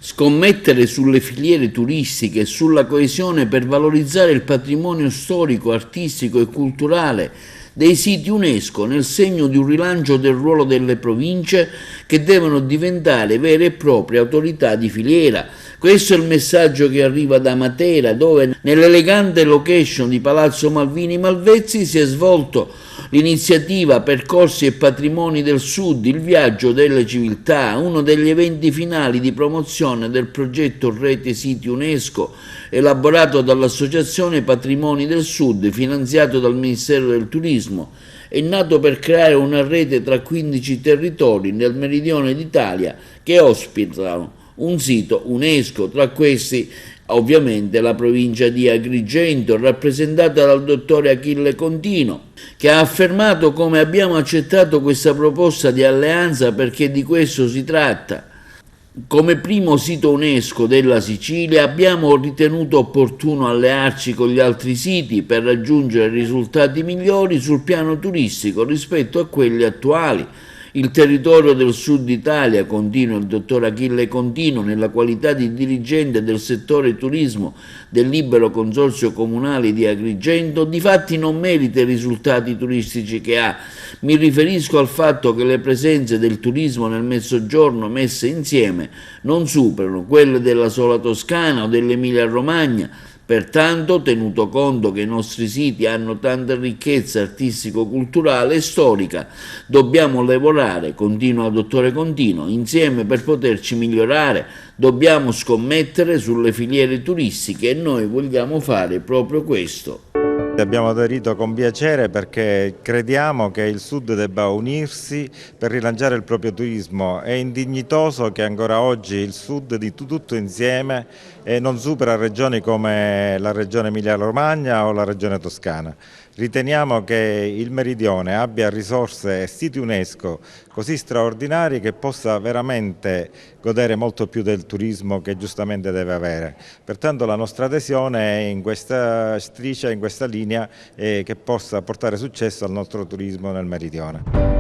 Scommettere sulle filiere turistiche e sulla coesione per valorizzare il patrimonio storico, artistico e culturale dei siti UNESCO nel segno di un rilancio del ruolo delle province che devono diventare vere e proprie autorità di filiera. Questo è il messaggio che arriva da Matera, dove nell'elegante location di Palazzo Malvini Malvezzi si è svolto l'iniziativa Percorsi e Patrimoni del Sud, il viaggio delle civiltà, uno degli eventi finali di promozione del progetto Rete Siti UNESCO, elaborato dall'Associazione Patrimoni del Sud, finanziato dal Ministero del Turismo. È nato per creare una rete tra 15 territori nel meridione d'Italia che ospitano un sito UNESCO, tra questi ovviamente la provincia di Agrigento, rappresentata dal dottore Achille Contino, che ha affermato come abbiamo accettato questa proposta di alleanza perché di questo si tratta. Come primo sito UNESCO della Sicilia abbiamo ritenuto opportuno allearci con gli altri siti per raggiungere risultati migliori sul piano turistico rispetto a quelli attuali. Il territorio del Sud Italia, continua il dottor Achille Contino, nella qualità di dirigente del settore turismo del libero consorzio comunale di Agrigento, difatti non merita i risultati turistici che ha. Mi riferisco al fatto che le presenze del turismo nel Mezzogiorno messe insieme non superano quelle della sola Toscana o dell'Emilia-Romagna. Pertanto, tenuto conto che i nostri siti hanno tanta ricchezza artistico-culturale e storica, dobbiamo lavorare, continua il dottore Contino, insieme per poterci migliorare. Dobbiamo scommettere sulle filiere turistiche e noi vogliamo fare proprio questo. Abbiamo aderito con piacere perché crediamo che il Sud debba unirsi per rilanciare il proprio turismo. È indignitoso che ancora oggi il Sud di tutto insieme non supera regioni come la regione Emilia-Romagna o la regione Toscana. Riteniamo che il Meridione abbia risorse e siti UNESCO così straordinari che possa veramente godere molto più del turismo che giustamente deve avere. Pertanto la nostra adesione è in questa striscia, in questa linea che possa portare successo al nostro turismo nel Meridione.